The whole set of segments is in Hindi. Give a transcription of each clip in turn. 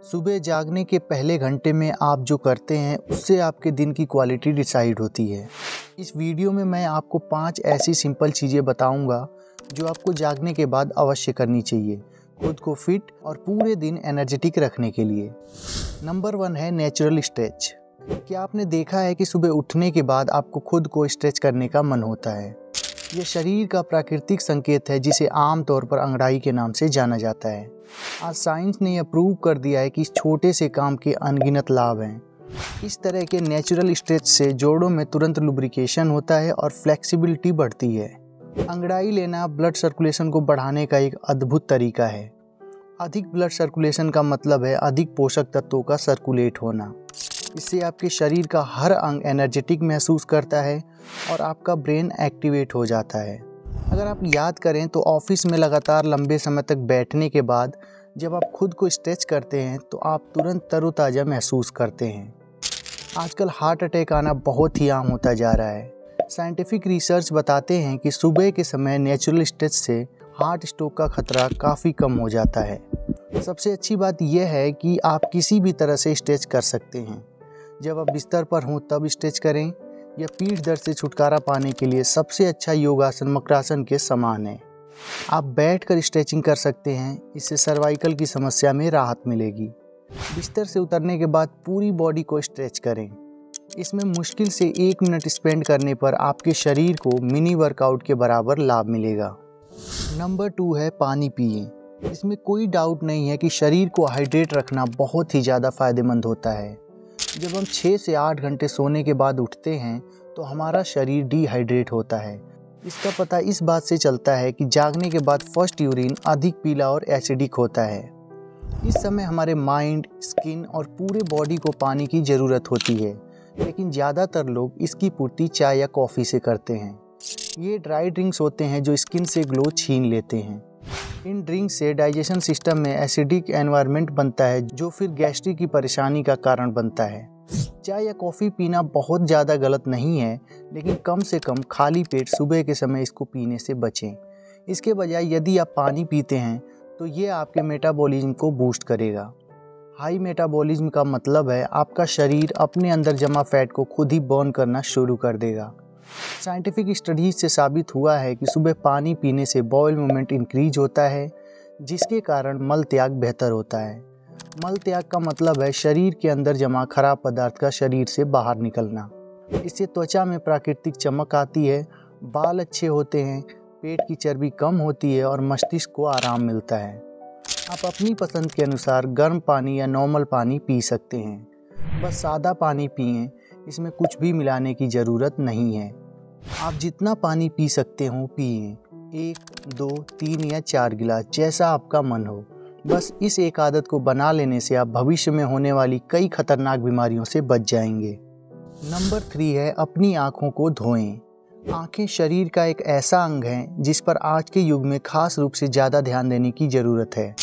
सुबह जागने के पहले घंटे में आप जो करते हैं उससे आपके दिन की क्वालिटी डिसाइड होती है। इस वीडियो में मैं आपको 5 ऐसी सिंपल चीज़ें बताऊंगा जो आपको जागने के बाद अवश्य करनी चाहिए खुद को फिट और पूरे दिन एनर्जेटिक रखने के लिए। नंबर 1 है नेचुरल स्ट्रेच। क्या आपने देखा है कि सुबह उठने के बाद आपको खुद को स्ट्रेच करने का मन होता है? यह शरीर का प्राकृतिक संकेत है जिसे आमतौर पर अंगड़ाई के नाम से जाना जाता है। आज साइंस ने यह प्रूव कर दिया है कि इस छोटे से काम के अनगिनत लाभ हैं। इस तरह के नेचुरल स्ट्रेच से जोड़ों में तुरंत लुब्रिकेशन होता है और फ्लेक्सिबिलिटी बढ़ती है। अंगड़ाई लेना ब्लड सर्कुलेशन को बढ़ाने का एक अद्भुत तरीका है। अधिक ब्लड सर्कुलेशन का मतलब है अधिक पोषक तत्वों का सर्कुलेट होना। इससे आपके शरीर का हर अंग एनर्जेटिक महसूस करता है और आपका ब्रेन एक्टिवेट हो जाता है। अगर आप याद करें तो ऑफिस में लगातार लंबे समय तक बैठने के बाद जब आप खुद को स्ट्रेच करते हैं तो आप तुरंत तरोताज़ा महसूस करते हैं। आजकल हार्ट अटैक आना बहुत ही आम होता जा रहा है। साइंटिफिक रिसर्च बताते हैं कि सुबह के समय नेचुरल स्ट्रेच से हार्ट स्ट्रोक का खतरा काफ़ी कम हो जाता है। सबसे अच्छी बात यह है कि आप किसी भी तरह से स्ट्रेच कर सकते हैं। जब आप बिस्तर पर हों तब स्ट्रेच करें या पीठ दर्द से छुटकारा पाने के लिए सबसे अच्छा योगासन मकरासन के समान है। आप बैठकर स्ट्रेचिंग कर सकते हैं, इससे सर्वाइकल की समस्या में राहत मिलेगी। बिस्तर से उतरने के बाद पूरी बॉडी को स्ट्रेच करें। इसमें मुश्किल से 1 मिनट स्पेंड करने पर आपके शरीर को मिनी वर्कआउट के बराबर लाभ मिलेगा। नंबर 2 है पानी पिएं। इसमें कोई डाउट नहीं है कि शरीर को हाइड्रेट रखना बहुत ही ज़्यादा फायदेमंद होता है। जब हम 6 से 8 घंटे सोने के बाद उठते हैं तो हमारा शरीर डिहाइड्रेट होता है। इसका पता इस बात से चलता है कि जागने के बाद फर्स्ट यूरिन अधिक पीला और एसिडिक होता है। इस समय हमारे माइंड, स्किन और पूरे बॉडी को पानी की ज़रूरत होती है, लेकिन ज़्यादातर लोग इसकी पूर्ति चाय या कॉफ़ी से करते हैं। ये ड्राई ड्रिंक्स होते हैं जो स्किन से ग्लो छीन लेते हैं। इन ड्रिंक से डाइजेशन सिस्टम में एसिडिक एनवायरनमेंट बनता है जो फिर गैस्ट्रिक की परेशानी का कारण बनता है। चाय या कॉफ़ी पीना बहुत ज़्यादा गलत नहीं है, लेकिन कम से कम खाली पेट सुबह के समय इसको पीने से बचें। इसके बजाय यदि आप पानी पीते हैं तो ये आपके मेटाबॉलिज्म को बूस्ट करेगा। हाई मेटाबॉलिज्म का मतलब है आपका शरीर अपने अंदर जमा फैट को खुद ही बर्न करना शुरू कर देगा। साइंटिफिक स्टडीज से साबित हुआ है कि सुबह पानी पीने से बॉयल मूवमेंट इंक्रीज होता है, जिसके कारण मल त्याग बेहतर होता है। मल त्याग का मतलब है शरीर के अंदर जमा खराब पदार्थ का शरीर से बाहर निकलना। इससे त्वचा में प्राकृतिक चमक आती है, बाल अच्छे होते हैं, पेट की चर्बी कम होती है और मस्तिष्क को आराम मिलता है। आप अपनी पसंद के अनुसार गर्म पानी या नॉर्मल पानी पी सकते हैं। बस सादा पानी पिएं, इसमें कुछ भी मिलाने की ज़रूरत नहीं है। आप जितना पानी पी सकते हो पिएं, 1, 2, 3 या 4 गिलास, जैसा आपका मन हो। बस इस एक आदत को बना लेने से आप भविष्य में होने वाली कई खतरनाक बीमारियों से बच जाएंगे। नंबर 3 है अपनी आँखों को धोएं। आँखें शरीर का एक ऐसा अंग है जिस पर आज के युग में खास रूप से ज़्यादा ध्यान देने की ज़रूरत है।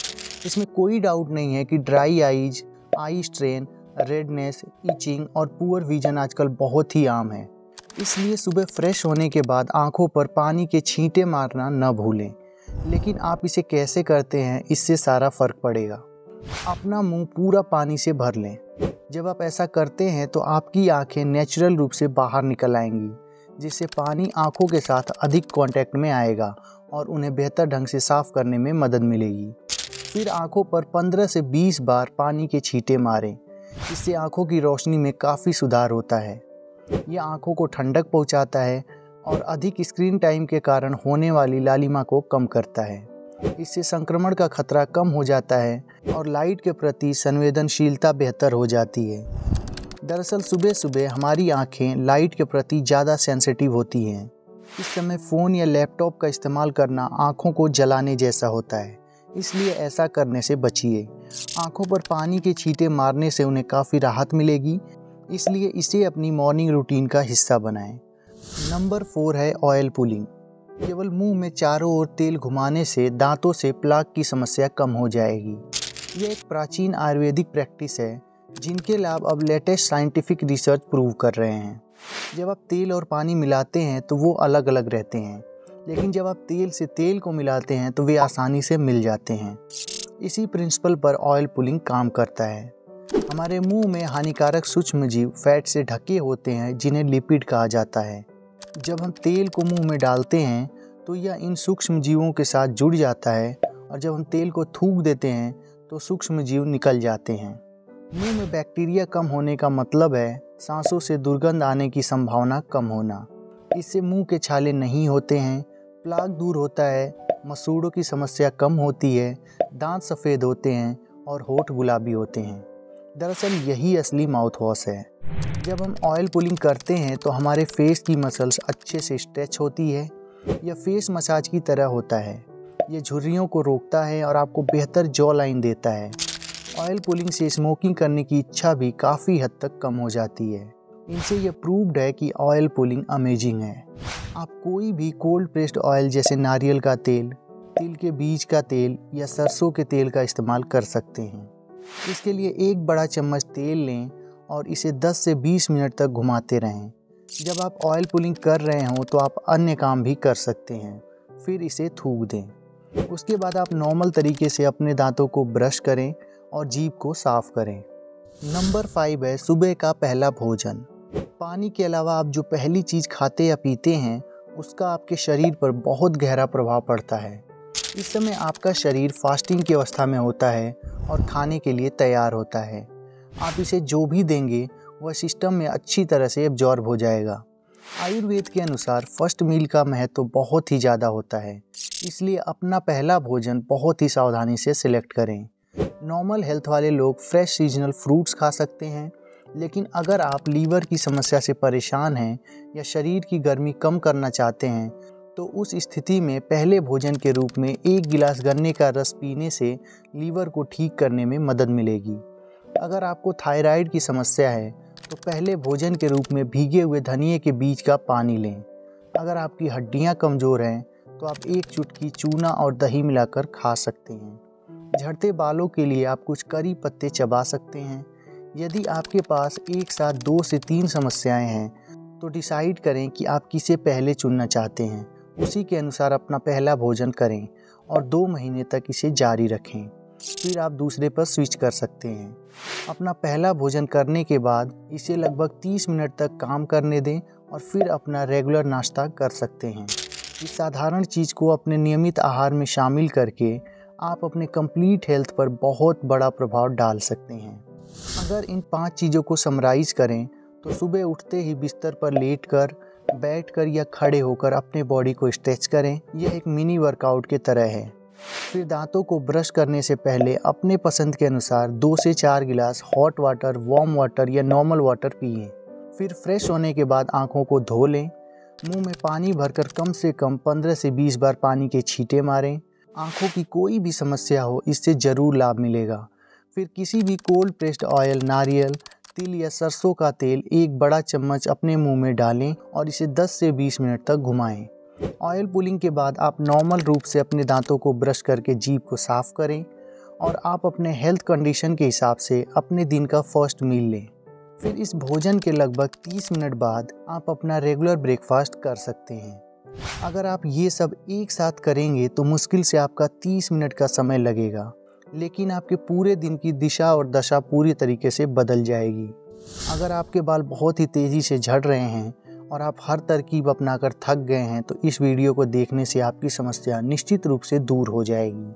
इसमें कोई डाउट नहीं है कि dry eyes, eye strain, redness, itching और पुअर विजन आजकल बहुत ही आम है। इसलिए सुबह फ्रेश होने के बाद आँखों पर पानी के छींटे मारना न भूलें। लेकिन आप इसे कैसे करते हैं, इससे सारा फ़र्क पड़ेगा। अपना मुंह पूरा पानी से भर लें। जब आप ऐसा करते हैं तो आपकी आंखें नेचुरल रूप से बाहर निकल आएंगी, जिससे पानी आंखों के साथ अधिक कांटेक्ट में आएगा और उन्हें बेहतर ढंग से साफ़ करने में मदद मिलेगी। फिर आंखों पर 15 से 20 बार पानी के छींटे मारें। इससे आंखों की रोशनी में काफ़ी सुधार होता है। यह आंखों को ठंडक पहुंचाता है और अधिक स्क्रीन टाइम के कारण होने वाली लालिमा को कम करता है। इससे संक्रमण का खतरा कम हो जाता है और लाइट के प्रति संवेदनशीलता बेहतर हो जाती है। दरअसल सुबह सुबह हमारी आंखें लाइट के प्रति ज़्यादा सेंसिटिव होती हैं। इस समय फ़ोन या लैपटॉप का इस्तेमाल करना आंखों को जलाने जैसा होता है, इसलिए ऐसा करने से बचिए। आंखों पर पानी के छींटे मारने से उन्हें काफ़ी राहत मिलेगी, इसलिए इसे अपनी मॉर्निंग रूटीन का हिस्सा बनाएं। नंबर 4 है ऑयल पुलिंग। केवल मुंह में चारों ओर तेल घुमाने से दांतों से प्लाक की समस्या कम हो जाएगी। यह एक प्राचीन आयुर्वेदिक प्रैक्टिस है जिनके लाभ अब लेटेस्ट साइंटिफिक रिसर्च प्रूव कर रहे हैं। जब आप तेल और पानी मिलाते हैं तो वो अलग अलग रहते हैं, लेकिन जब आप तेल से तेल को मिलाते हैं तो वे आसानी से मिल जाते हैं। इसी प्रिंसिपल पर ऑयल पुलिंग काम करता है। हमारे मुंह में हानिकारक सूक्ष्मजीव फैट से ढके होते हैं जिन्हें लिपिड कहा जाता है। जब हम तेल को मुंह में डालते हैं तो यह इन सूक्ष्मजीवों के साथ जुड़ जाता है और जब हम तेल को थूक देते हैं तो सूक्ष्मजीव निकल जाते हैं। मुंह में बैक्टीरिया कम होने का मतलब है सांसों से दुर्गंध आने की संभावना कम होना। इससे मुंह के छाले नहीं होते हैं, प्लाक दूर होता है, मसूड़ों की समस्या कम होती है, दांत सफ़ेद होते हैं और होठ गुलाबी होते हैं। दरअसल यही असली माउथ वॉश है। जब हम ऑयल पुलिंग करते हैं तो हमारे फेस की मसल्स अच्छे से स्ट्रेच होती है। यह फेस मसाज की तरह होता है। ये झुर्रियों को रोकता है और आपको बेहतर जॉ लाइन देता है। ऑयल पुलिंग से स्मोकिंग करने की इच्छा भी काफ़ी हद तक कम हो जाती है। इनसे यह प्रूव्ड है कि ऑयल पुलिंग अमेजिंग है। आप कोई भी कोल्ड प्रेस्ड ऑयल जैसे नारियल का तेल, तिल के बीज का तेल या सरसों के तेल का इस्तेमाल कर सकते हैं। इसके लिए एक बड़ा चम्मच तेल लें और इसे 10 से 20 मिनट तक घुमाते रहें। जब आप ऑयल पुलिंग कर रहे हों तो आप अन्य काम भी कर सकते हैं, फिर इसे थूक दें। उसके बाद आप नॉर्मल तरीके से अपने दांतों को ब्रश करें और जीभ को साफ करें। नंबर 5 है सुबह का पहला भोजन। पानी के अलावा आप जो पहली चीज़ खाते या पीते हैं उसका आपके शरीर पर बहुत गहरा प्रभाव पड़ता है। इस समय आपका शरीर फास्टिंग की अवस्था में होता है और खाने के लिए तैयार होता है। आप इसे जो भी देंगे वह सिस्टम में अच्छी तरह से एब्जॉर्ब हो जाएगा। आयुर्वेद के अनुसार फर्स्ट मील का महत्व बहुत ही ज़्यादा होता है, इसलिए अपना पहला भोजन बहुत ही सावधानी से सिलेक्ट करें। नॉर्मल हेल्थ वाले लोग फ्रेश सीजनल फ्रूट्स खा सकते हैं, लेकिन अगर आप लीवर की समस्या से परेशान हैं या शरीर की गर्मी कम करना चाहते हैं तो उस स्थिति में पहले भोजन के रूप में 1 गिलास गन्ने का रस पीने से लीवर को ठीक करने में मदद मिलेगी। अगर आपको थायराइड की समस्या है तो पहले भोजन के रूप में भीगे हुए धनिए के बीज का पानी लें। अगर आपकी हड्डियां कमज़ोर हैं तो आप 1 चुटकी चूना और दही मिलाकर खा सकते हैं। झड़ते बालों के लिए आप कुछ करी पत्ते चबा सकते हैं। यदि आपके पास एक साथ 2 से 3 समस्याएं हैं तो डिसाइड करें कि आप किसे पहले चुनना चाहते हैं। उसी के अनुसार अपना पहला भोजन करें और 2 महीने तक इसे जारी रखें, फिर आप दूसरे पर स्विच कर सकते हैं। अपना पहला भोजन करने के बाद इसे लगभग 30 मिनट तक काम करने दें और फिर अपना रेगुलर नाश्ता कर सकते हैं। इस साधारण चीज़ को अपने नियमित आहार में शामिल करके आप अपने कंप्लीट हेल्थ पर बहुत बड़ा प्रभाव डाल सकते हैं। अगर इन 5 चीज़ों को समराइज़ करें तो सुबह उठते ही बिस्तर पर लेटकर, बैठकर या खड़े होकर अपने बॉडी को स्ट्रेच करें। यह एक मिनी वर्कआउट के तरह है। फिर दांतों को ब्रश करने से पहले अपने पसंद के अनुसार 2 से 4 गिलास हॉट वाटर, वार्म वाटर या नॉर्मल वाटर पिएं। फिर फ्रेश होने के बाद आंखों को धो लें। मुंह में पानी भरकर कम से कम 15 से 20 बार पानी के छींटे मारें। आंखों की कोई भी समस्या हो, इससे ज़रूर लाभ मिलेगा। फिर किसी भी कोल्ड प्रेस्ड ऑयल, नारियल, तिल या सरसों का तेल 1 बड़ा चम्मच अपने मुंह में डालें और इसे 10 से 20 मिनट तक घुमाएं। ऑयल पुलिंग के बाद आप नॉर्मल रूप से अपने दांतों को ब्रश करके जीभ को साफ़ करें और आप अपने हेल्थ कंडीशन के हिसाब से अपने दिन का फर्स्ट मील लें। फिर इस भोजन के लगभग 30 मिनट बाद आप अपना रेगुलर ब्रेकफास्ट कर सकते हैं। अगर आप ये सब एक साथ करेंगे तो मुश्किल से आपका 30 मिनट का समय लगेगा, लेकिन आपके पूरे दिन की दिशा और दशा पूरी तरीके से बदल जाएगी। अगर आपके बाल बहुत ही तेज़ी से झड़ रहे हैं और आप हर तरकीब अपनाकर थक गए हैं तो इस वीडियो को देखने से आपकी समस्या निश्चित रूप से दूर हो जाएगी।